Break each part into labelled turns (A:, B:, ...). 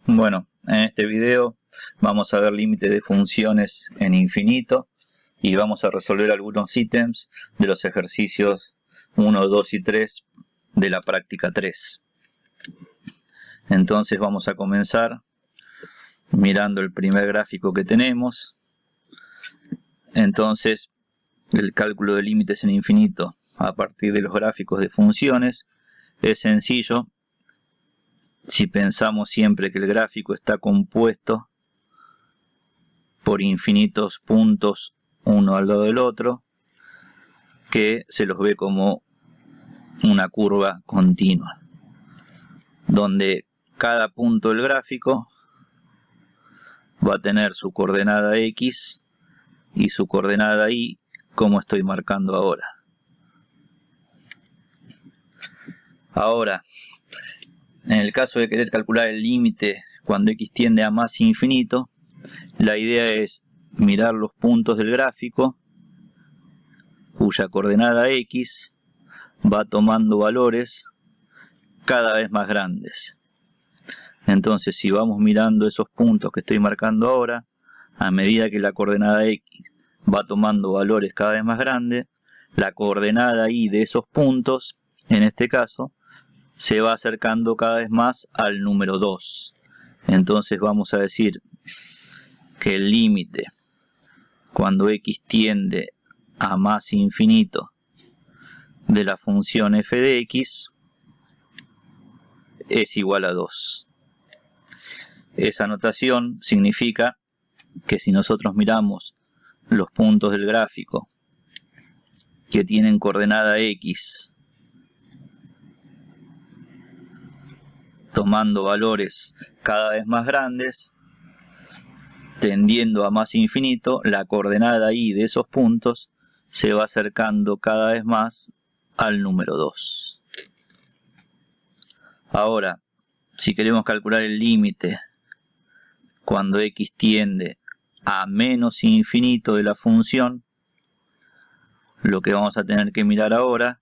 A: Bueno, en este video vamos a ver límites de funciones en infinito y vamos a resolver algunos ítems de los ejercicios 1, 2 y 3 de la práctica 3. Entonces vamos a comenzar mirando el primer gráfico que tenemos. Entonces el cálculo de límites en infinito a partir de los gráficos de funciones es sencillo si pensamos siempre que el gráfico está compuesto por infinitos puntos uno al lado del otro, que se los ve como una curva continua, donde cada punto del gráfico va a tener su coordenada X y su coordenada Y, como estoy marcando ahora. Ahora, en el caso de querer calcular el límite cuando X tiende a más infinito, la idea es mirar los puntos del gráfico cuya coordenada X va tomando valores cada vez más grandes. Entonces, si vamos mirando esos puntos que estoy marcando ahora, a medida que la coordenada X va tomando valores cada vez más grandes, la coordenada Y de esos puntos, en este caso, se va acercando cada vez más al número 2. Entonces vamos a decir que el límite cuando X tiende a más infinito de la función f de X es igual a 2. Esa notación significa que si nosotros miramos los puntos del gráfico que tienen coordenada X tomando valores cada vez más grandes, tendiendo a más infinito, la coordenada Y de esos puntos se va acercando cada vez más al número 2. Ahora, si queremos calcular el límite cuando X tiende a menos infinito de la función, lo que vamos a tener que mirar ahora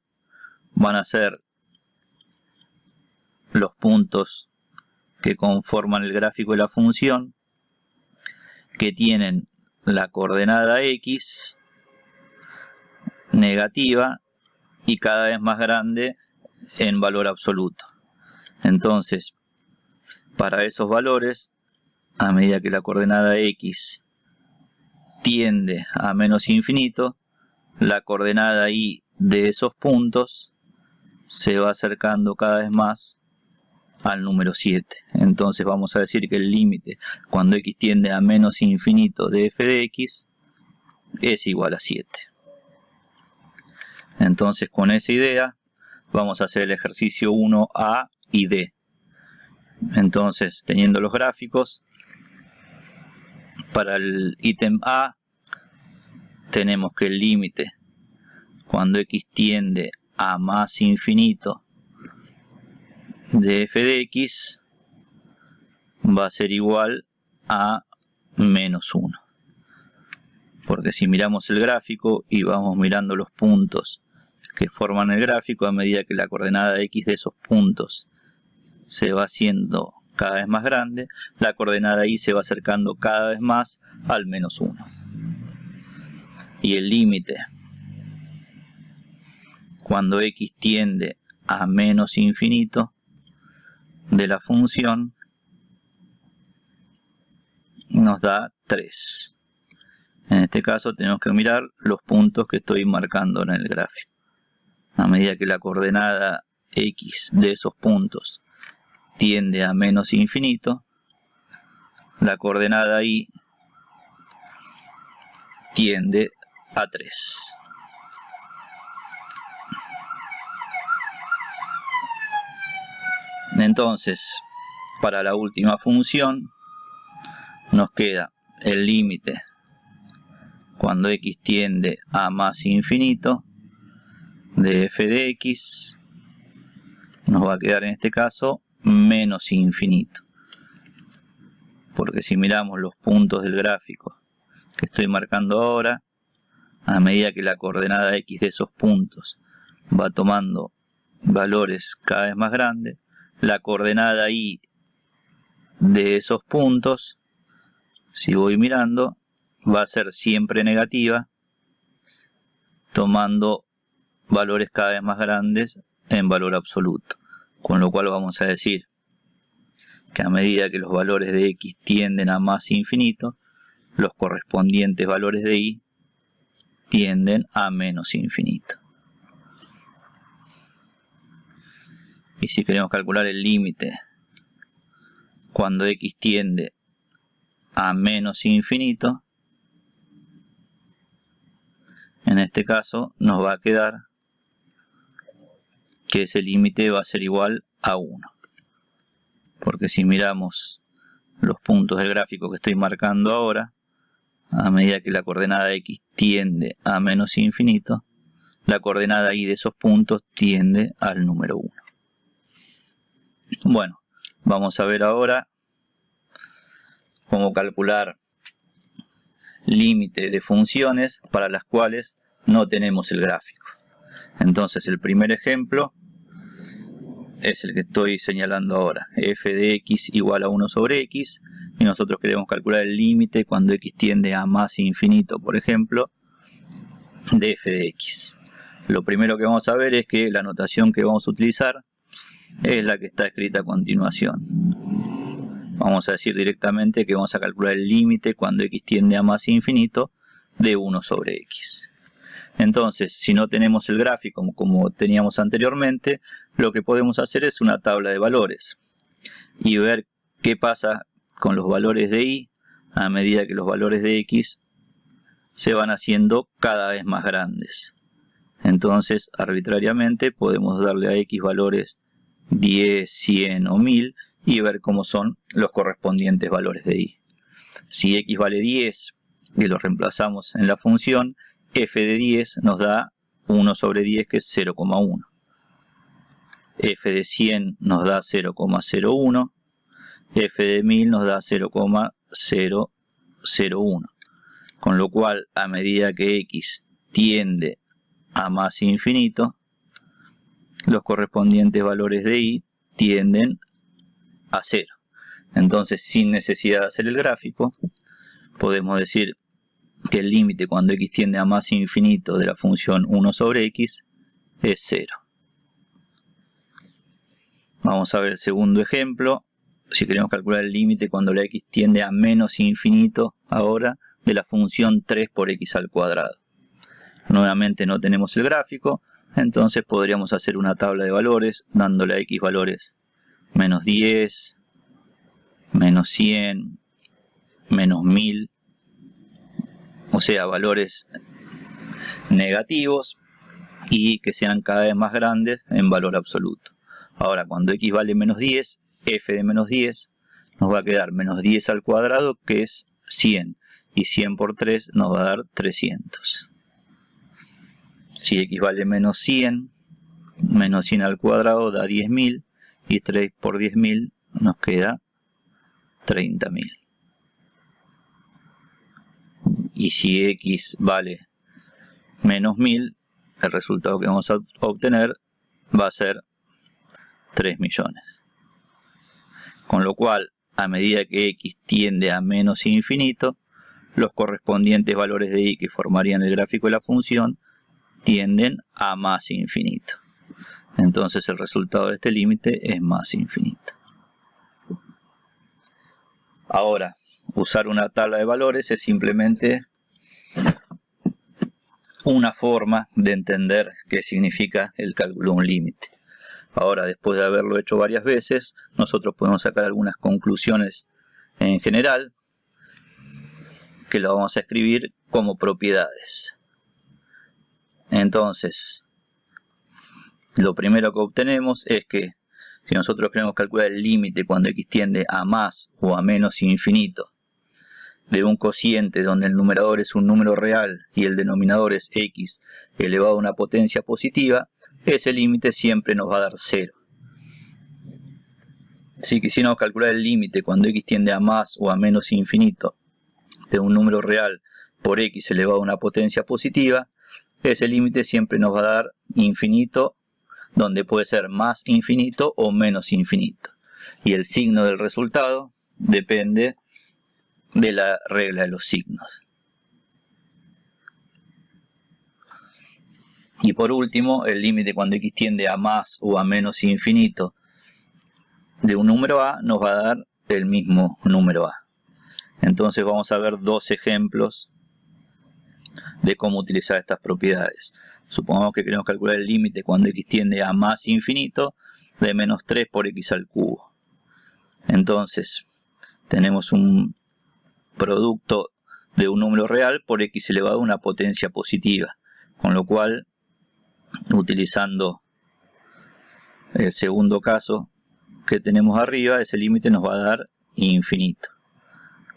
A: van a ser los puntos que conforman el gráfico de la función, que tienen la coordenada X negativa y cada vez más grande en valor absoluto. Entonces, para esos valores, a medida que la coordenada X tiende a menos infinito, la coordenada Y de esos puntos se va acercando cada vez más al número 7. Entonces vamos a decir que el límite cuando X tiende a menos infinito de f de X es igual a 7. Entonces, con esa idea vamos a hacer el ejercicio 1A y D. Entonces, teniendo los gráficos, para el ítem A tenemos que el límite cuando X tiende a más infinito de f de X va a ser igual a menos 1. Porque si miramos el gráfico y vamos mirando los puntos que forman el gráfico, a medida que la coordenada X de esos puntos se va haciendo cada vez más grande, la coordenada Y se va acercando cada vez más al menos 1. Y el límite cuando X tiende a menos infinito de la función nos da 3. En este caso tenemos que mirar los puntos que estoy marcando en el gráfico. A medida que la coordenada X de esos puntos tiende a menos infinito, la coordenada Y tiende a 3. Entonces, para la última función, nos queda el límite cuando X tiende a más infinito de f de X, nos va a quedar en este caso menos infinito. Porque si miramos los puntos del gráfico que estoy marcando ahora, a medida que la coordenada X de esos puntos va tomando valores cada vez más grandes, la coordenada Y de esos puntos, si voy mirando, va a ser siempre negativa, tomando valores cada vez más grandes en valor absoluto. Con lo cual vamos a decir que a medida que los valores de x tienden a más infinito, los correspondientes valores de y tienden a menos infinito. Y si queremos calcular el límite cuando x tiende a menos infinito, en este caso nos va a quedar que ese límite va a ser igual a 1. Porque si miramos los puntos del gráfico que estoy marcando ahora, a medida que la coordenada x tiende a menos infinito, la coordenada y de esos puntos tiende al número 1. Bueno, vamos a ver ahora cómo calcular límite de funciones para las cuales no tenemos el gráfico. Entonces el primer ejemplo es el que estoy señalando ahora, f de x igual a 1 sobre x, y nosotros queremos calcular el límite cuando x tiende a más infinito, por ejemplo, de f de x. Lo primero que vamos a ver es que la notación que vamos a utilizar es la que está escrita a continuación. Vamos a decir directamente que vamos a calcular el límite cuando x tiende a más infinito de 1 sobre x. Entonces, si no tenemos el gráfico como teníamos anteriormente, lo que podemos hacer es una tabla de valores y ver qué pasa con los valores de y a medida que los valores de x se van haciendo cada vez más grandes. Entonces, arbitrariamente podemos darle a x valores 10, 100 o 1000 y ver cómo son los correspondientes valores de y. Si x vale 10 y lo reemplazamos en la función, f de 10 nos da 1 sobre 10, que es 0,1. F de 100 nos da 0,01. F de 1000 nos da 0,001. Con lo cual, a medida que x tiende a más infinito, los correspondientes valores de y tienden a 0. Entonces, sin necesidad de hacer el gráfico, podemos decir que el límite cuando x tiende a más infinito de la función 1 sobre x es 0. Vamos a ver el segundo ejemplo. Si queremos calcular el límite cuando la x tiende a menos infinito ahora de la función 3 por x al cuadrado. Nuevamente no tenemos el gráfico, entonces podríamos hacer una tabla de valores dándole a x valores menos 10, menos 100, menos 1000, o sea, valores negativos y que sean cada vez más grandes en valor absoluto. Ahora, cuando x vale menos 10, f de menos 10 nos va a quedar menos 10 al cuadrado, que es 100, y 100 por 3 nos va a dar 300. Si x vale menos 100 al cuadrado da 10.000, y 3 por 10.000 nos queda 30.000. Y si x vale menos 1000, el resultado que vamos a obtener va a ser 3 millones. Con lo cual, a medida que x tiende a menos infinito, los correspondientes valores de y que formarían el gráfico de la función tienden a más infinito. Entonces el resultado de este límite es más infinito. Ahora, usar una tabla de valores es simplemente una forma de entender qué significa el cálculo de un límite. Ahora, después de haberlo hecho varias veces, nosotros podemos sacar algunas conclusiones en general, que lo vamos a escribir como propiedades. Entonces, lo primero que obtenemos es que si nosotros queremos calcular el límite cuando x tiende a más o a menos infinito de un cociente donde el numerador es un número real y el denominador es x elevado a una potencia positiva, ese límite siempre nos va a dar 0. Si quisiéramos calcular el límite cuando x tiende a más o a menos infinito de un número real por x elevado a una potencia positiva, ese límite siempre nos va a dar infinito, donde puede ser más infinito o menos infinito. Y el signo del resultado depende de la regla de los signos. Y por último, el límite cuando x tiende a más o a menos infinito de un número a nos va a dar el mismo número a. Entonces vamos a ver dos ejemplos de cómo utilizar estas propiedades. Supongamos que queremos calcular el límite cuando x tiende a más infinito de menos 3 por x al cubo. Entonces tenemos un producto de un número real por x elevado a una potencia positiva, con lo cual, utilizando el segundo caso que tenemos arriba, ese límite nos va a dar infinito.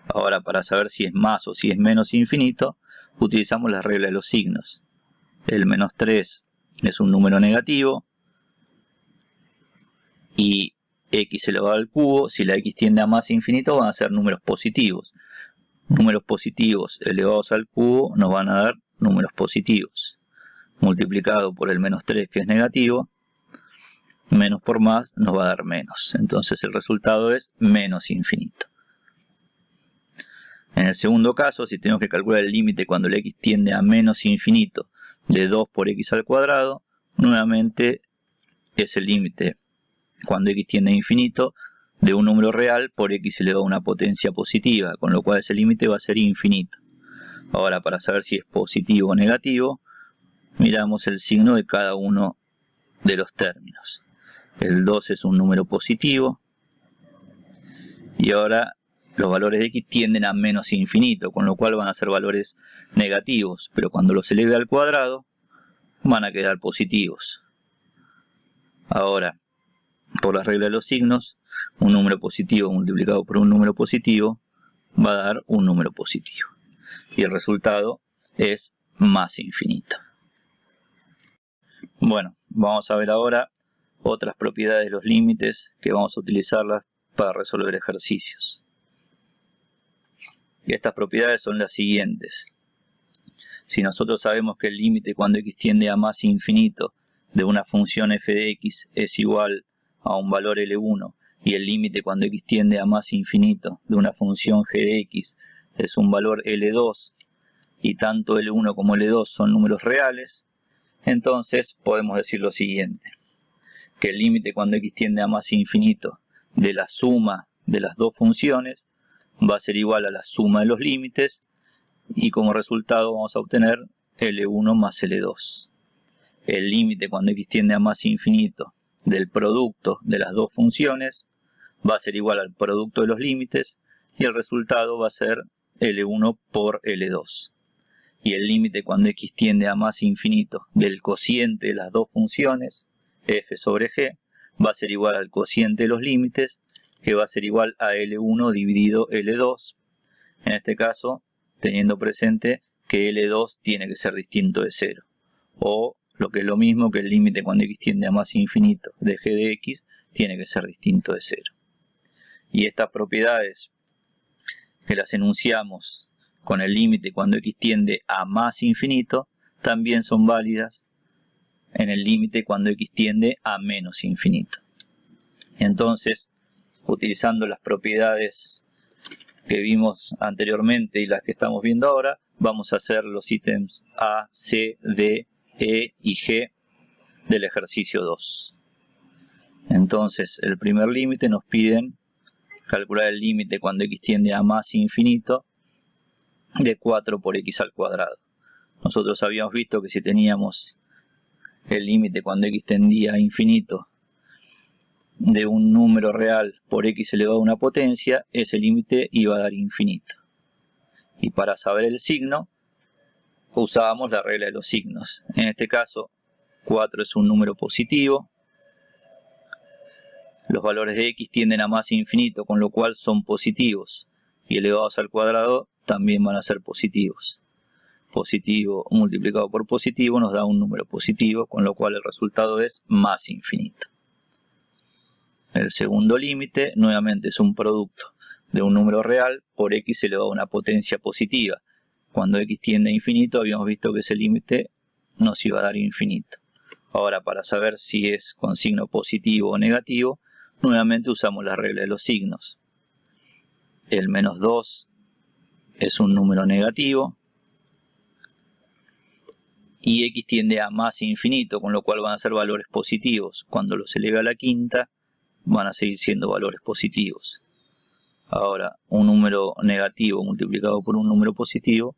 A: Ahora, para saber si es más o si es menos infinito, utilizamos la regla de los signos. El menos 3 es un número negativo y x elevado al cubo, si la x tiende a más infinito, van a ser números positivos. Números positivos elevados al cubo nos van a dar números positivos. Multiplicado por el menos 3, que es negativo, menos por más nos va a dar menos. Entonces el resultado es menos infinito. En el segundo caso, si tenemos que calcular el límite cuando el x tiende a menos infinito de 2 por x al cuadrado, nuevamente es el límite cuando x tiende a infinito de un número real por x elevado a una potencia positiva, con lo cual ese límite va a ser infinito. Ahora, para saber si es positivo o negativo, miramos el signo de cada uno de los términos. El 2 es un número positivo y ahora los valores de x tienden a menos infinito, con lo cual van a ser valores negativos, pero cuando los eleve al cuadrado van a quedar positivos. Ahora, por la regla de los signos, un número positivo multiplicado por un número positivo va a dar un número positivo. Y el resultado es más infinito. Bueno, vamos a ver ahora otras propiedades de los límites que vamos a utilizarlas para resolver ejercicios. Y estas propiedades son las siguientes. Si nosotros sabemos que el límite cuando x tiende a más infinito de una función f de x es igual a un valor L1 y el límite cuando x tiende a más infinito de una función g de x es un valor L2 y tanto L1 como L2 son números reales, entonces podemos decir lo siguiente, que el límite cuando x tiende a más infinito de la suma de las dos funciones va a ser igual a la suma de los límites y como resultado vamos a obtener L1 más L2. El límite cuando x tiende a más infinito del producto de las dos funciones va a ser igual al producto de los límites y el resultado va a ser L1 por L2. Y el límite cuando x tiende a más infinito del cociente de las dos funciones, f sobre g, va a ser igual al cociente de los límites, que va a ser igual a L1 dividido L2. En este caso, teniendo presente que L2 tiene que ser distinto de 0. O, lo que es lo mismo, que el límite cuando x tiende a más infinito de g de x tiene que ser distinto de 0. Y estas propiedades que las enunciamos con el límite cuando x tiende a más infinito también son válidas en el límite cuando x tiende a menos infinito. Entonces, utilizando las propiedades que vimos anteriormente y las que estamos viendo ahora, vamos a hacer los ítems A, C, D, E y G del ejercicio 2. Entonces, el primer límite nos piden calcular el límite cuando x tiende a más infinito de 4 por x al cuadrado. Nosotros habíamos visto que si teníamos el límite cuando x tendía a infinito de un número real por x elevado a una potencia, ese límite iba a dar infinito. Y para saber el signo, usábamos la regla de los signos. En este caso, 4 es un número positivo. Los valores de x tienden a más infinito, con lo cual son positivos. Y elevados al cuadrado también van a ser positivos. Positivo multiplicado por positivo nos da un número positivo, con lo cual el resultado es más infinito. El segundo límite nuevamente es un producto de un número real por x elevado a una potencia positiva. Cuando x tiende a infinito habíamos visto que ese límite nos iba a dar infinito. Ahora, para saber si es con signo positivo o negativo, nuevamente usamos la regla de los signos. el menos 2 es un número negativo y x tiende a más infinito, con lo cual van a ser valores positivos. Cuando los eleve a la quinta van a seguir siendo valores positivos. Ahora, un número negativo multiplicado por un número positivo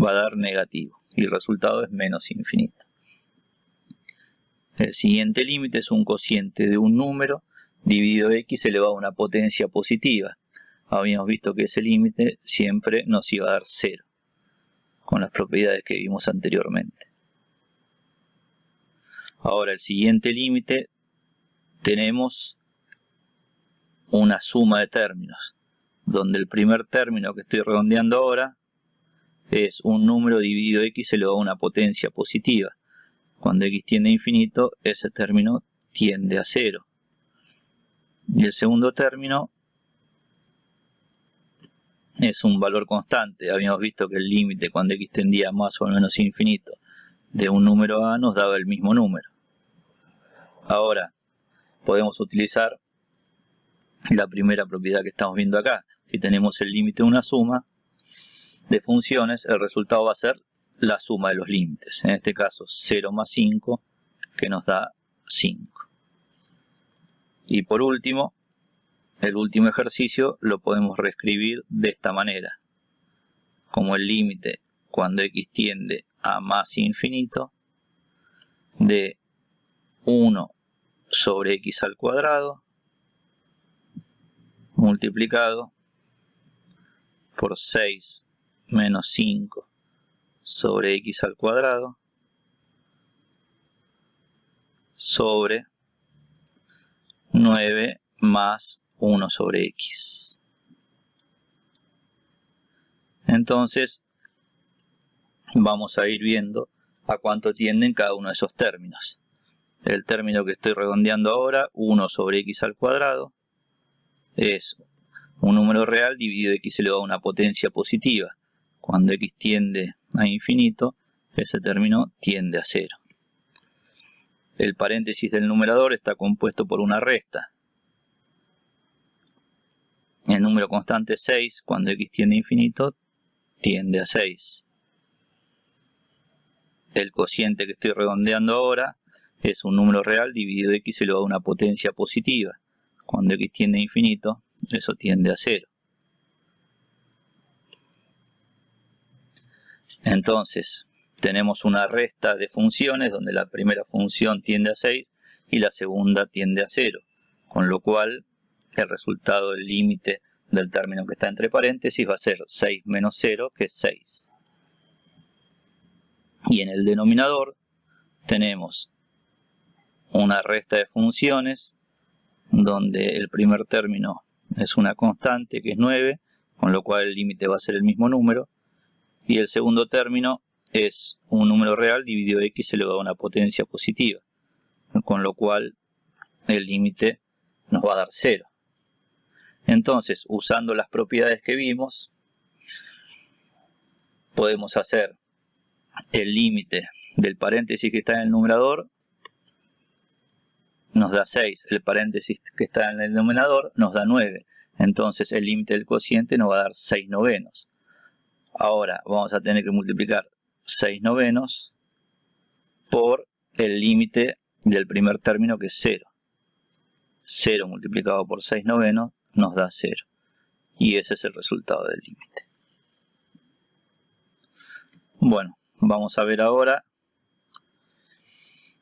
A: va a dar negativo y el resultado es menos infinito. El siguiente límite es un cociente de un número dividido x elevado a una potencia positiva. Habíamos visto que ese límite siempre nos iba a dar 0, con las propiedades que vimos anteriormente. Ahora, el siguiente límite tenemos una suma de términos, donde el primer término que estoy redondeando ahora es un número dividido x elevado a una potencia positiva. Cuando x tiende a infinito, ese término tiende a 0. Y el segundo término es un valor constante. Habíamos visto que el límite cuando x tendía a más o menos infinito de un número a nos daba el mismo número. Ahora, podemos utilizar la primera propiedad que estamos viendo acá. Si tenemos el límite de una suma de funciones, el resultado va a ser la suma de los límites. En este caso, 0 más 5, que nos da 5. Y por último, el último ejercicio lo podemos reescribir de esta manera. Como el límite cuando x tiende a más infinito de 1 sobre x al cuadrado multiplicado por 6 menos 5 sobre x al cuadrado sobre 9 más 1 sobre x. Entonces vamos a ir viendo a cuánto tienden cada uno de esos términos. El término que estoy redondeando ahora, 1 sobre x al cuadrado, es un número real dividido x elevado a una potencia positiva. Cuando x tiende a infinito, ese término tiende a 0. El paréntesis del numerador está compuesto por una resta. El número constante 6, cuando x tiende a infinito, tiende a 6. El cociente que estoy redondeando ahora es un número real dividido x elevado a una potencia positiva. Cuando x tiende a infinito, eso tiende a 0. Entonces, tenemos una resta de funciones donde la primera función tiende a 6 y la segunda tiende a 0. Con lo cual, el resultado del límite del término que está entre paréntesis va a ser 6 menos 0, que es 6. Y en el denominador tenemos una resta de funciones donde el primer término es una constante que es 9, con lo cual el límite va a ser el mismo número, y el segundo término es un número real dividido x elevado a una potencia positiva, con lo cual el límite nos va a dar 0. Entonces, usando las propiedades que vimos, podemos hacer el límite del paréntesis que está en el numerador, nos da 6, el paréntesis que está en el denominador nos da 9, entonces el límite del cociente nos va a dar 6 novenos. Ahora vamos a tener que multiplicar 6 novenos por el límite del primer término, que es 0. 0 multiplicado por 6 novenos nos da 0. Y ese es el resultado del límite. Bueno, vamos a ver ahora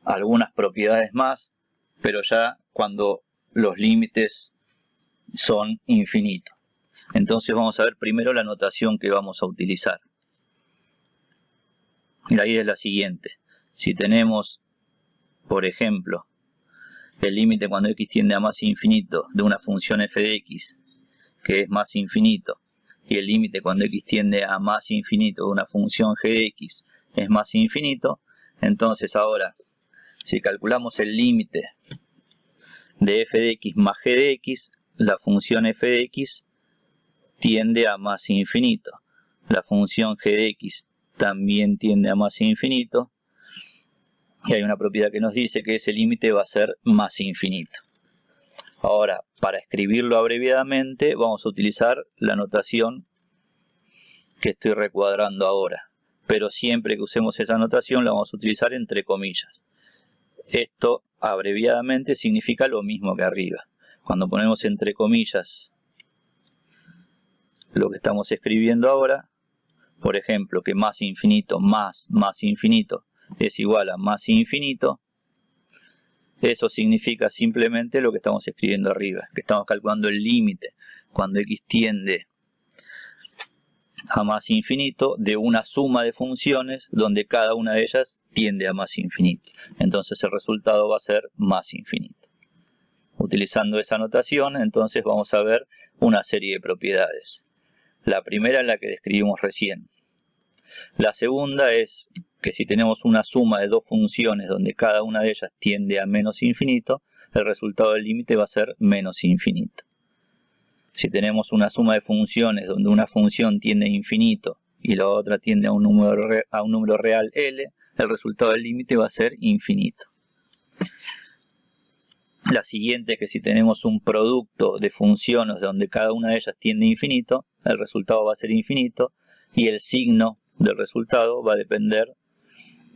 A: algunas propiedades más, pero ya cuando los límites son infinitos. Entonces vamos a ver primero la notación que vamos a utilizar. La idea es la siguiente. Si tenemos, por ejemplo, el límite cuando x tiende a más infinito de una función f de x, que es más infinito, y el límite cuando x tiende a más infinito de una función g de x es más infinito, entonces ahora, si calculamos el límite de f de x más g de x, la función f de x tiende a más infinito. La función g de x también tiende a más infinito. Y hay una propiedad que nos dice que ese límite va a ser más infinito. Ahora, para escribirlo abreviadamente vamos a utilizar la notación que estoy recuadrando ahora. Pero siempre que usemos esa notación la vamos a utilizar entre comillas. Esto abreviadamente significa lo mismo que arriba. Cuando ponemos entre comillas lo que estamos escribiendo ahora, por ejemplo, que más infinito más infinito es igual a más infinito, eso significa simplemente lo que estamos escribiendo arriba, que estamos calculando el límite cuando x tiende a más infinito de una suma de funciones donde cada una de ellas tiende a más infinito. Entonces el resultado va a ser más infinito. Utilizando esa notación, entonces vamos a ver una serie de propiedades. La primera es la que describimos recién. La segunda es que si tenemos una suma de dos funciones donde cada una de ellas tiende a menos infinito, el resultado del límite va a ser menos infinito. Si tenemos una suma de funciones donde una función tiende a infinito y la otra tiende a un número real L, el resultado del límite va a ser infinito. La siguiente es que si tenemos un producto de funciones donde cada una de ellas tiende a infinito, el resultado va a ser infinito y el signo del resultado va a depender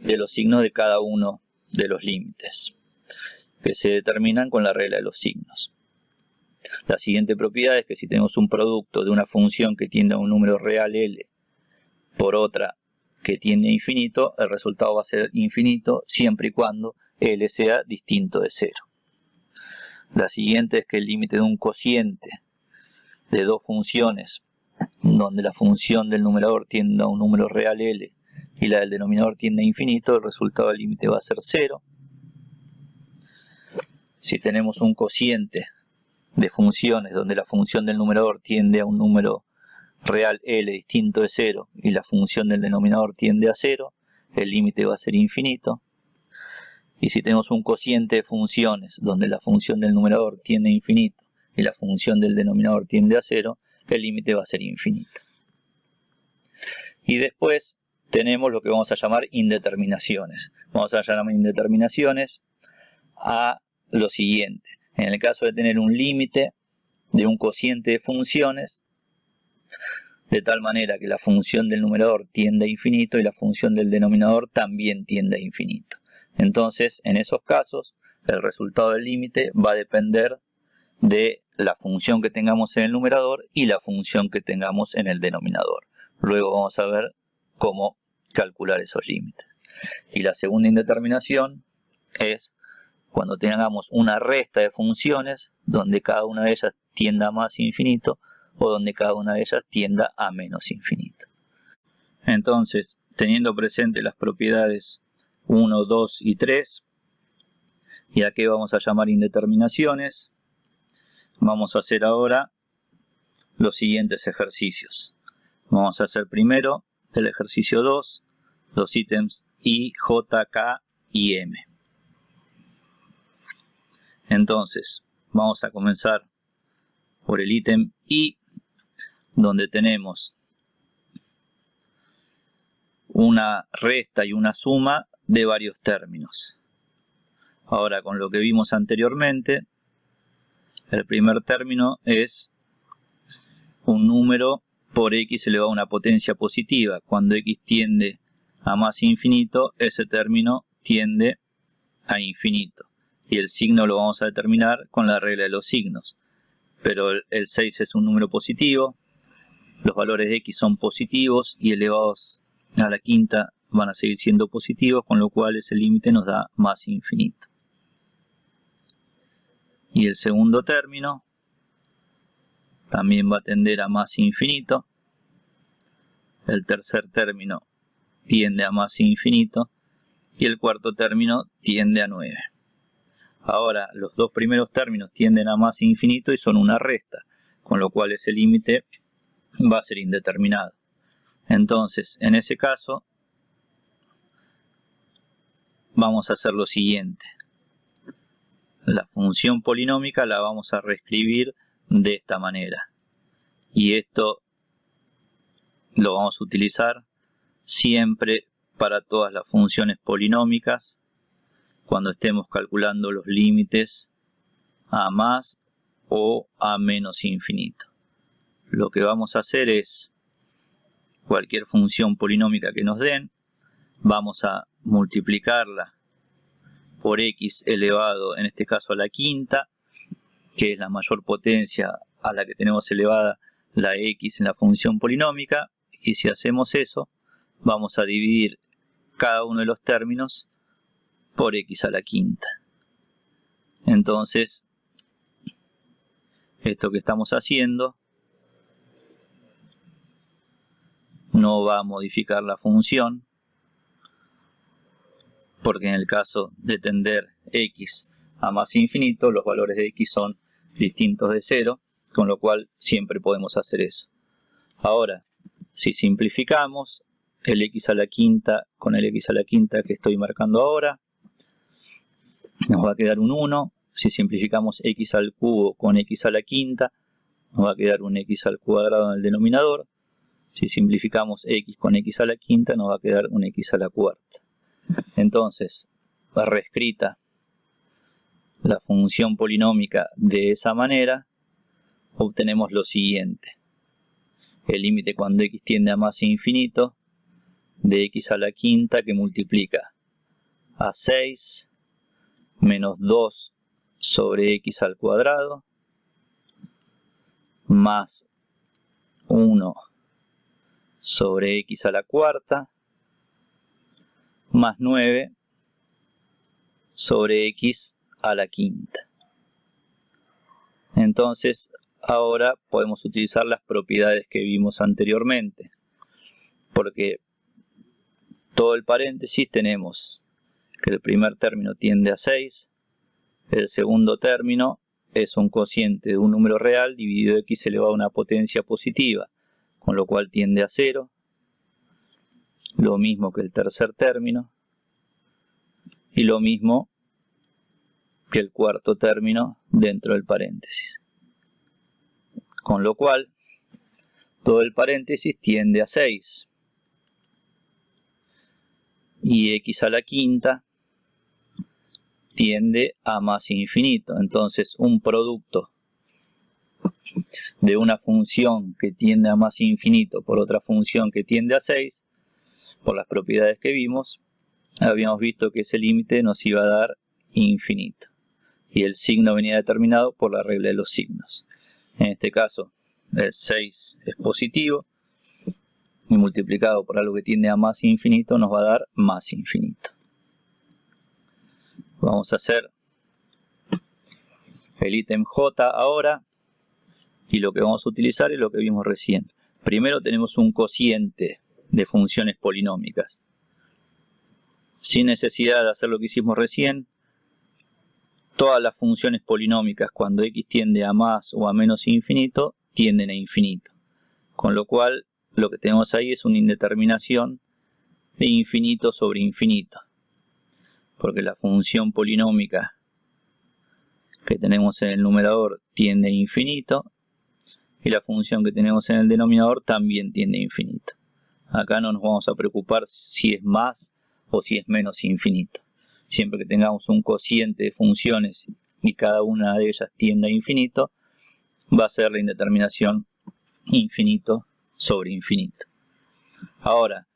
A: de los signos de cada uno de los límites, que se determinan con la regla de los signos. La siguiente propiedad es que si tenemos un producto de una función que tiende a un número real L por otra que tiende a infinito, el resultado va a ser infinito siempre y cuando L sea distinto de 0. La siguiente es que el límite de un cociente de dos funciones donde la función del numerador tiende a un número real L y la del denominador tiende a infinito, el resultado del límite va a ser 0. Si tenemos un cociente de funciones donde la función del numerador tiende a un número real L distinto de 0 y la función del denominador tiende a 0, el límite va a ser infinito. Y si tenemos un cociente de funciones donde la función del numerador tiende a infinito y la función del denominador tiende a 0, el límite va a ser infinito. Y después tenemos lo que vamos a llamar indeterminaciones. Vamos a llamar indeterminaciones a lo siguiente. En el caso de tener un límite de un cociente de funciones, de tal manera que la función del numerador tiende a infinito y la función del denominador también tiende a infinito. Entonces, en esos casos, el resultado del límite va a depender de la función que tengamos en el numerador y la función que tengamos en el denominador. Luego vamos a ver cómo calcular esos límites. Y la segunda indeterminación es cuando tengamos una resta de funciones donde cada una de ellas tienda a más infinito o donde cada una de ellas tienda a menos infinito. Entonces, teniendo presente las propiedades 1, 2 y 3, y a qué vamos a llamar indeterminaciones, vamos a hacer ahora los siguientes ejercicios. Vamos a hacer primero el ejercicio 2, los ítems I, J, K y M. Entonces, vamos a comenzar por el ítem I, donde tenemos una resta y una suma de varios términos. Ahora, con lo que vimos anteriormente, el primer término es un número por x elevado a una potencia positiva. Cuando x tiende a más infinito, ese término tiende a infinito. Y el signo lo vamos a determinar con la regla de los signos. Pero el 6 es un número positivo, los valores de x son positivos y elevados a la quinta van a seguir siendo positivos, con lo cual ese límite nos da más infinito. Y el segundo término también va a tender a más infinito. El tercer término tiende a más infinito y el cuarto término tiende a 9. Ahora, los dos primeros términos tienden a más infinito y son una resta, con lo cual ese límite va a ser indeterminado. Entonces, en ese caso, vamos a hacer lo siguiente. La función polinómica la vamos a reescribir de esta manera. Y esto lo vamos a utilizar siempre para todas las funciones polinómicas cuando estemos calculando los límites a más o a menos infinito. Lo que vamos a hacer es cualquier función polinómica que nos den, vamos a multiplicarla por x elevado, en este caso a la quinta, que es la mayor potencia a la que tenemos elevada la x en la función polinómica, y si hacemos eso, vamos a dividir cada uno de los términos por x a la quinta. Entonces, esto que estamos haciendo no va a modificar la función, porque en el caso de tender x a más infinito, los valores de x son distintos de 0, con lo cual siempre podemos hacer eso. Ahora, si simplificamos el x a la quinta con el x a la quinta que estoy marcando ahora, nos va a quedar un 1. Si simplificamos x al cubo con x a la quinta, nos va a quedar un x al cuadrado en el denominador. Si simplificamos x con x a la quinta, nos va a quedar un x a la cuarta. Entonces, reescrita la función polinómica de esa manera, obtenemos lo siguiente. El límite cuando x tiende a más infinito de x a la quinta que multiplica a 6 menos 2 sobre x al cuadrado más 1 sobre x a la cuarta más 9 sobre x a la quinta. Entonces, ahora podemos utilizar las propiedades que vimos anteriormente, porque todo el paréntesis tenemos que el primer término tiende a 6, el segundo término es un cociente de un número real dividido x elevado a una potencia positiva, con lo cual tiende a 0, lo mismo que el tercer término, y lo mismo que el cuarto término dentro del paréntesis. Con lo cual, todo el paréntesis tiende a 6. Y x a la quinta tiende a más infinito. Entonces, un producto de una función que tiende a más infinito por otra función que tiende a 6, por las propiedades que vimos, habíamos visto que ese límite nos iba a dar infinito. Y el signo venía determinado por la regla de los signos. En este caso, el 6 es positivo y multiplicado por algo que tiende a más infinito nos va a dar más infinito. Vamos a hacer el ítem J ahora, y lo que vamos a utilizar es lo que vimos recién. Primero tenemos un cociente de funciones polinómicas. Sin necesidad de hacer lo que hicimos recién, todas las funciones polinómicas cuando x tiende a más o a menos infinito, tienden a infinito. Con lo cual, lo que tenemos ahí es una indeterminación de infinito sobre infinito. Porque la función polinómica que tenemos en el numerador tiende a infinito, y la función que tenemos en el denominador también tiende a infinito. Acá no nos vamos a preocupar si es más o si es menos infinito. Siempre que tengamos un cociente de funciones y cada una de ellas tiende a infinito, va a ser la indeterminación infinito sobre infinito. Ahora,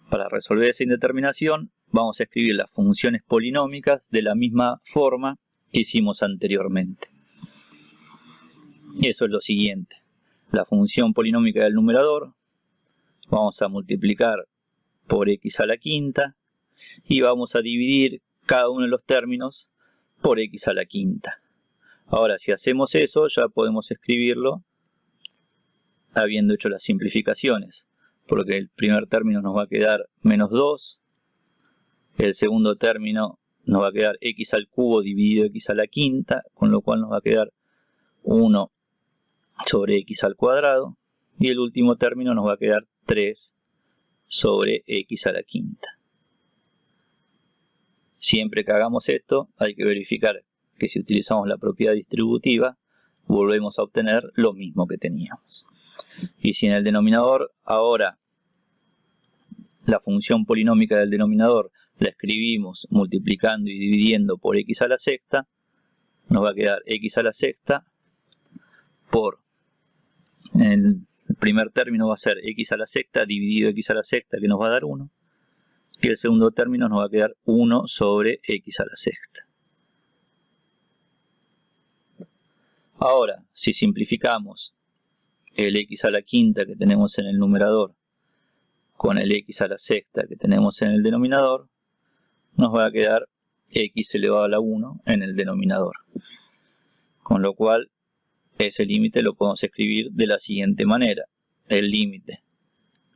A: para resolver esa indeterminación, vamos a escribir las funciones polinómicas de la misma forma que hicimos anteriormente. Y eso es lo siguiente. La función polinómica del numerador vamos a multiplicar por x a la quinta y vamos a dividir cada uno de los términos por x a la quinta. Ahora, si hacemos eso, ya podemos escribirlo habiendo hecho las simplificaciones, porque el primer término nos va a quedar menos 2, el segundo término nos va a quedar x al cubo dividido x a la quinta, con lo cual nos va a quedar 1 sobre x al cuadrado, y el último término nos va a quedar 3 sobre x a la quinta. Siempre que hagamos esto, hay que verificar que si utilizamos la propiedad distributiva, volvemos a obtener lo mismo que teníamos. Y si en el denominador, ahora, la función polinómica del denominador la escribimos multiplicando y dividiendo por x a la sexta, nos va a quedar x a la sexta por, el primer término va a ser x a la sexta dividido x a la sexta, que nos va a dar 1. Y el segundo término nos va a quedar 1 sobre x a la sexta. Ahora, si simplificamos el x a la quinta que tenemos en el numerador con el x a la sexta que tenemos en el denominador, nos va a quedar x elevado a la 1 en el denominador. Con lo cual, ese límite lo podemos escribir de la siguiente manera. El límite,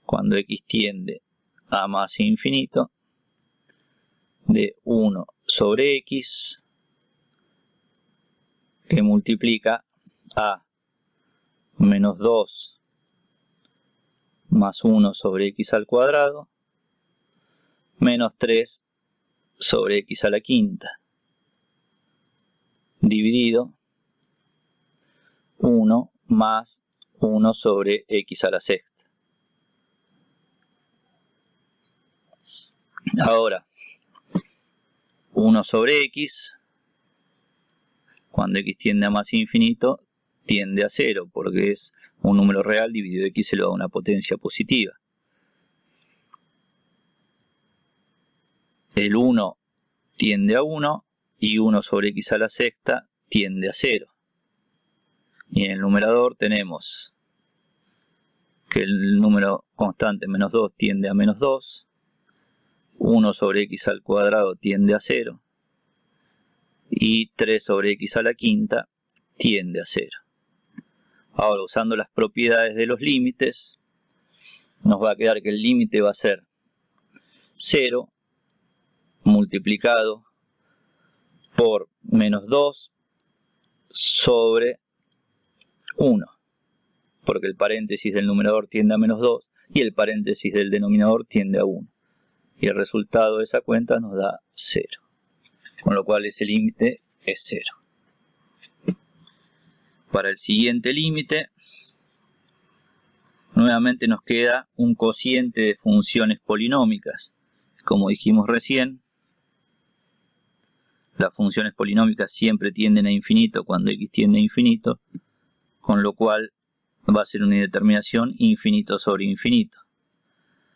A: cuando x tiende a más infinito, de 1 sobre x, que multiplica a menos 2 más 1 sobre x al cuadrado, menos 3 sobre x a la quinta, dividido 1 más 1 sobre x a la sexta. Ahora, 1 sobre x, cuando x tiende a más infinito, tiende a 0, porque es un número real dividido x elevado a una potencia positiva. El 1 tiende a 1 y 1 sobre x a la sexta tiende a 0. Y en el numerador tenemos que el número constante menos 2 tiende a menos 2, 1 sobre x al cuadrado tiende a 0 y 3 sobre x a la quinta tiende a 0. Ahora, usando las propiedades de los límites, nos va a quedar que el límite va a ser 0 multiplicado por menos 2 sobre 1, porque el paréntesis del numerador tiende a menos 2 y el paréntesis del denominador tiende a 1. Y el resultado de esa cuenta nos da 0, con lo cual ese límite es 0. Para el siguiente límite, nuevamente nos queda un cociente de funciones polinómicas. Como dijimos recién, las funciones polinómicas siempre tienden a infinito cuando x tiende a infinito, con lo cual va a ser una indeterminación infinito sobre infinito.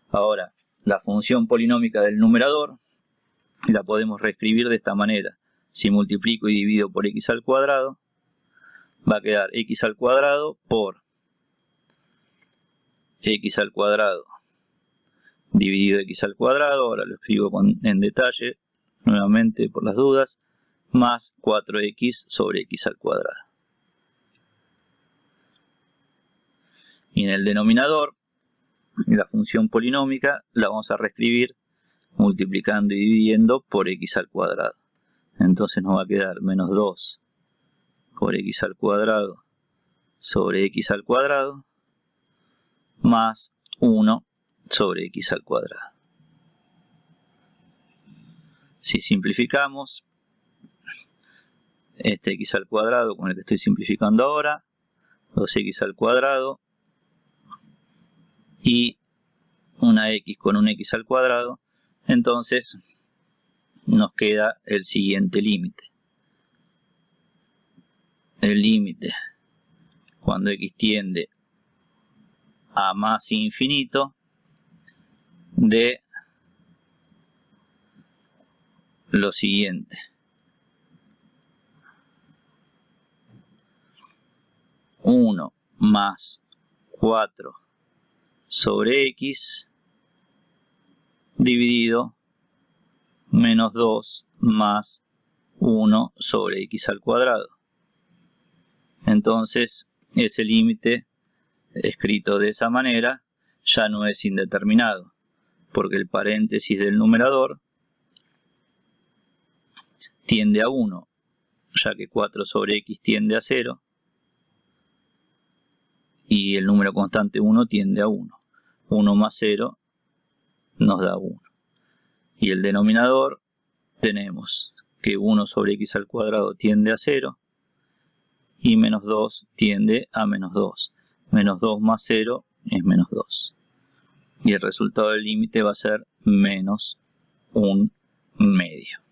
A: Ahora, la función polinómica del numerador la podemos reescribir de esta manera. Si multiplico y divido por x al cuadrado, va a quedar x al cuadrado por x al cuadrado dividido x al cuadrado, ahora lo escribo en detalle, nuevamente por las dudas, más 4x sobre x al cuadrado. Y en el denominador, la función polinómica la vamos a reescribir multiplicando y dividiendo por x al cuadrado. Entonces nos va a quedar menos 2 por x al cuadrado sobre x al cuadrado más 1 sobre x al cuadrado. Si simplificamos este x al cuadrado con el que estoy simplificando ahora, 2x al cuadrado y una x con un x al cuadrado, entonces nos queda el siguiente límite. El límite cuando x tiende a más infinito de lo siguiente. 1 más 4 sobre x dividido menos 2 más 1 sobre x al cuadrado. Entonces, ese límite escrito de esa manera ya no es indeterminado, porque el paréntesis del numerador tiende a 1, ya que 4 sobre x tiende a 0, y el número constante 1 tiende a 1. 1 más 0 nos da 1. Y el denominador tenemos que 1 sobre x al cuadrado tiende a 0, y menos 2 tiende a menos 2. Menos 2 más 0 es menos 2. Y el resultado del límite va a ser menos 1 medio.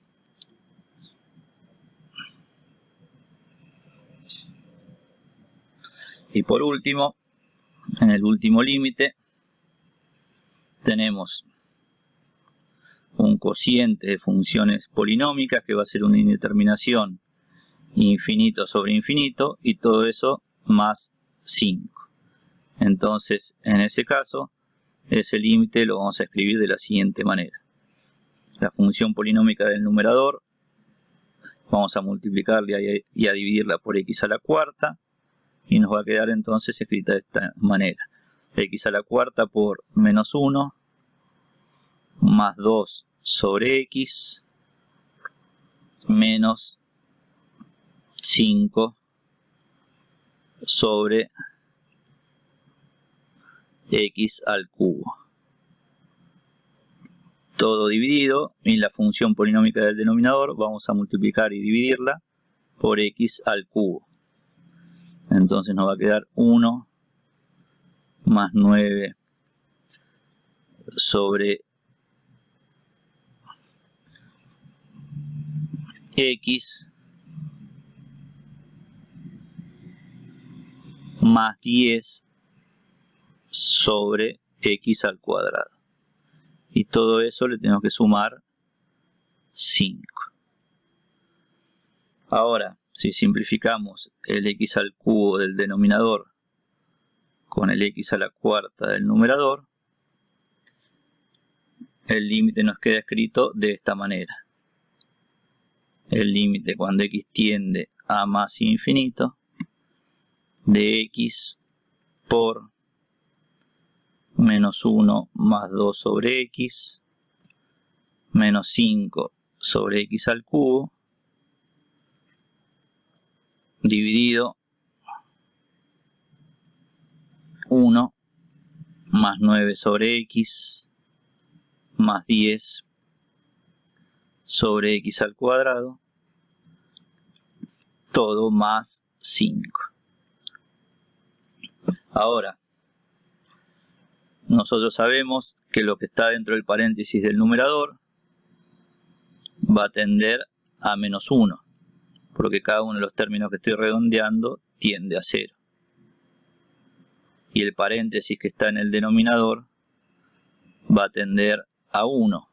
A: Y por último, en el último límite, tenemos un cociente de funciones polinómicas que va a ser una indeterminación infinito sobre infinito y todo eso más 5. Entonces, en ese caso, ese límite lo vamos a escribir de la siguiente manera. La función polinómica del numerador vamos a multiplicarla y a dividirla por x a la cuarta y nos va a quedar entonces escrita de esta manera. X a la cuarta por menos 1 más 2 sobre x menos 5 sobre x al cubo. Todo dividido, y la función polinómica del denominador vamos a multiplicar y dividirla por x al cubo. Entonces nos va a quedar 1 más 9 sobre x más 10 sobre x al cuadrado. Y todo eso le tenemos que sumar 5. Ahora, si simplificamos el x al cubo del denominador con el x a la cuarta del numerador, el límite nos queda escrito de esta manera. El límite cuando x tiende a más infinito de x por menos 1 más 2 sobre x menos 5 sobre x al cubo dividido 1 más 9 sobre x más 10 sobre x al cuadrado, todo más 5. Ahora, nosotros sabemos que lo que está dentro del paréntesis del numerador va a tender a menos 1, porque cada uno de los términos que estoy redondeando tiende a 0. Y el paréntesis que está en el denominador va a tender a 1,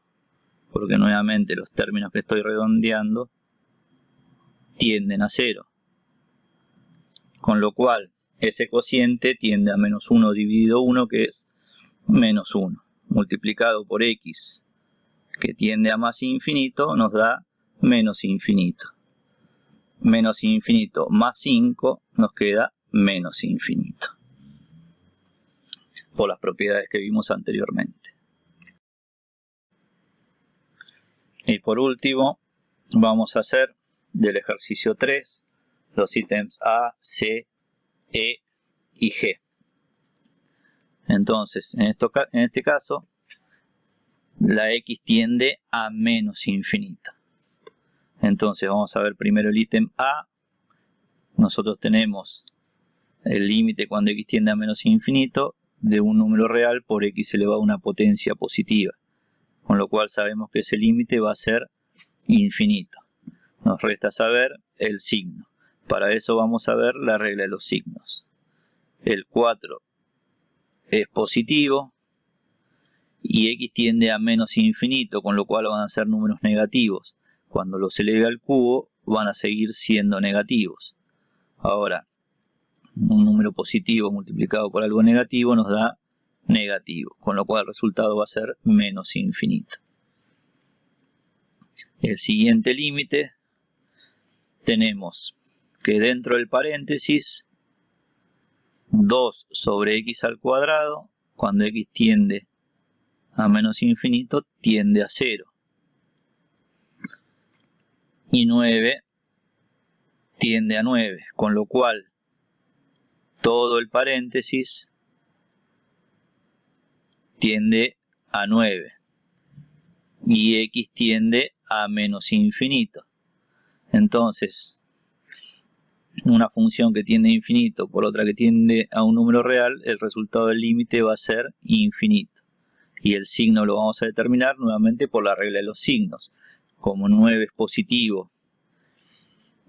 A: porque nuevamente los términos que estoy redondeando tienden a 0. Con lo cual, ese cociente tiende a menos 1 dividido 1, que es menos 1, multiplicado por x, que tiende a más infinito, nos da menos infinito. Menos infinito más 5 nos queda menos infinito, por las propiedades que vimos anteriormente. Y por último, vamos a hacer del ejercicio 3 los ítems A, C, E y G. Entonces, en este caso, la x tiende a menos infinito. Entonces, vamos a ver primero el ítem A. Nosotros tenemos el límite cuando x tiende a menos infinito de un número real por x elevado a una potencia positiva. Con lo cual sabemos que ese límite va a ser infinito. Nos resta saber el signo. Para eso vamos a ver la regla de los signos. El 4 es positivo y x tiende a menos infinito, con lo cual van a ser números negativos. Cuando los eleve al cubo van a seguir siendo negativos. Ahora, un número positivo multiplicado por algo negativo nos da negativo, con lo cual el resultado va a ser menos infinito. El siguiente límite tenemos que dentro del paréntesis 2 sobre x al cuadrado, cuando x tiende a menos infinito, tiende a 0. Y 9 tiende a 9, con lo cual todo el paréntesis tiende a 9. Y x tiende a menos infinito. Entonces, una función que tiende a infinito por otra que tiende a un número real, el resultado del límite va a ser infinito. Y el signo lo vamos a determinar nuevamente por la regla de los signos. Como 9 es positivo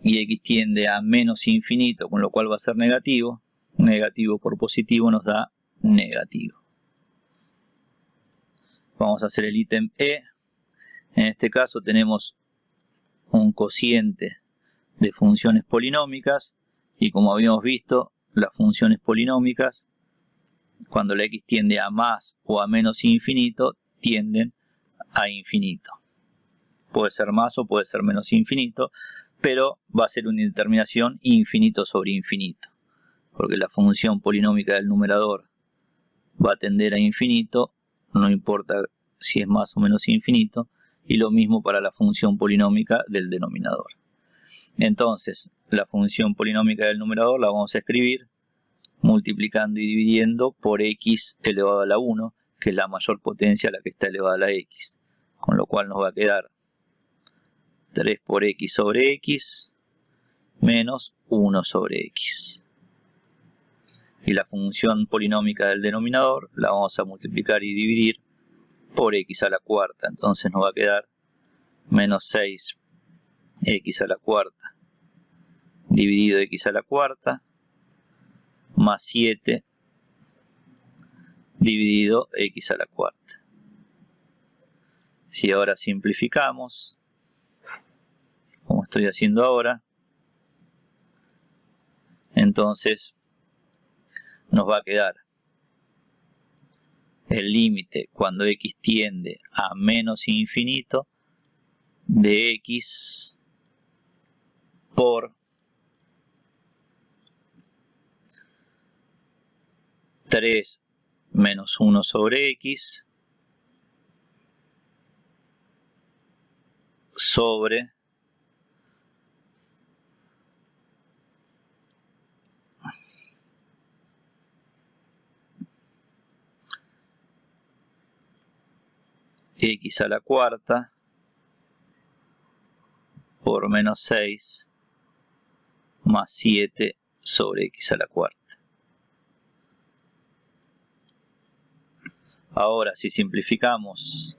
A: y x tiende a menos infinito, con lo cual va a ser negativo, negativo por positivo nos da negativo. Vamos a hacer el ítem E. En este caso tenemos un cociente de funciones polinómicas y como habíamos visto, las funciones polinómicas, cuando la x tiende a más o a menos infinito, tienden a infinito. Puede ser más o puede ser menos infinito, pero va a ser una indeterminación infinito sobre infinito, porque la función polinómica del numerador va a tender a infinito, no importa si es más o menos infinito, y lo mismo para la función polinómica del denominador. Entonces, la función polinómica del numerador la vamos a escribir multiplicando y dividiendo por x elevado a la 1, que es la mayor potencia a la que está elevada a la x. Con lo cual nos va a quedar 3 por x sobre x menos 1 sobre x. Y la función polinómica del denominador la vamos a multiplicar y dividir por x a la cuarta. Entonces nos va a quedar menos 6x a la cuarta dividido x a la cuarta más 7 dividido x a la cuarta. Si ahora simplificamos, como estoy haciendo ahora, entonces nos va a quedar el límite cuando x tiende a menos infinito de x por 3 menos 1 sobre x sobre x a la cuarta por menos 6 más 7 sobre x a la cuarta. Ahora, si simplificamos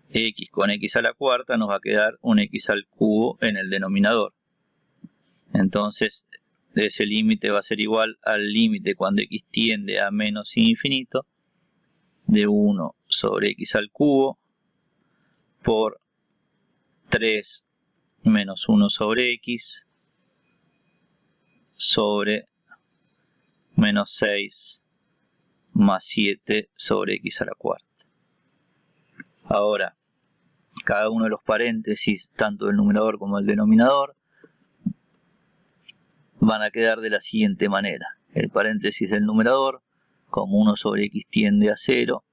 A: x con x a la cuarta, nos va a quedar un x al cubo en el denominador. Entonces, ese límite va a ser igual al límite cuando x tiende a menos infinito de 1 sobre x al cubo por 3 menos 1 sobre x sobre menos 6 más 7 sobre x a la cuarta. Ahora, cada uno de los paréntesis, tanto del numerador como del denominador, van a quedar de la siguiente manera. El paréntesis del numerador, como 1 sobre x tiende a 0,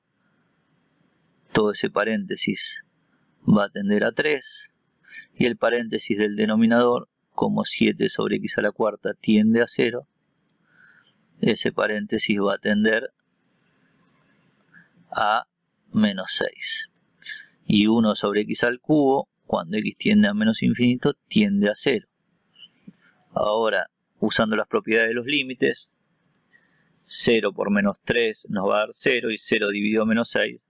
A: todo ese paréntesis va a tender a 3, y el paréntesis del denominador, como 7 sobre x a la cuarta tiende a 0, ese paréntesis va a tender a menos 6. Y 1 sobre x al cubo, cuando x tiende a menos infinito, tiende a 0. Ahora, usando las propiedades de los límites, 0 por menos 3 nos va a dar 0 y 0 dividido menos 6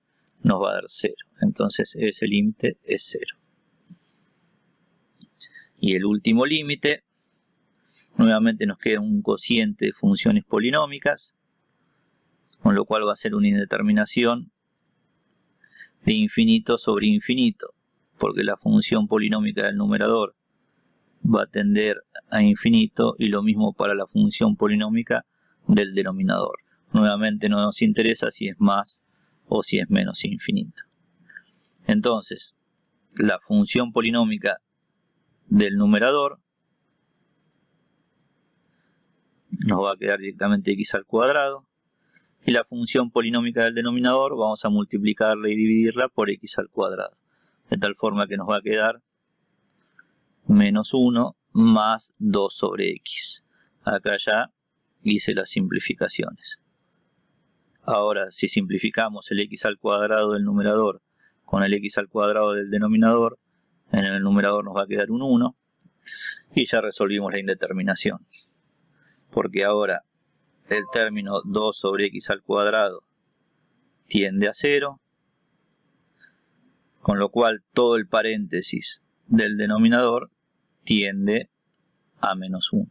A: nos va a dar 0. Entonces ese límite es 0. Y el último límite, nuevamente nos queda un cociente de funciones polinómicas, con lo cual va a ser una indeterminación de infinito sobre infinito, porque la función polinómica del numerador va a tender a infinito y lo mismo para la función polinómica del denominador. Nuevamente no nos interesa si es más o si es menos infinito. Entonces, la función polinómica del numerador nos va a quedar directamente x al cuadrado y la función polinómica del denominador vamos a multiplicarla y dividirla por x al cuadrado, de tal forma que nos va a quedar menos 1 más 2 sobre x. Acá ya hice las simplificaciones. Ahora, si simplificamos el x al cuadrado del numerador con el x al cuadrado del denominador, en el numerador nos va a quedar un 1 y ya resolvimos la indeterminación. Porque ahora el término 2 sobre x al cuadrado tiende a 0, con lo cual todo el paréntesis del denominador tiende a menos 1.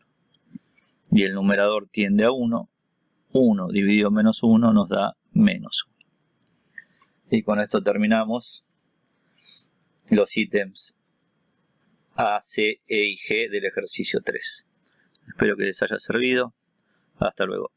A: Y el numerador tiende a 1. 1 dividido menos 1 nos da menos 1. Y con esto terminamos los ítems A, C, E y G del ejercicio 3. Espero que les haya servido. Hasta luego.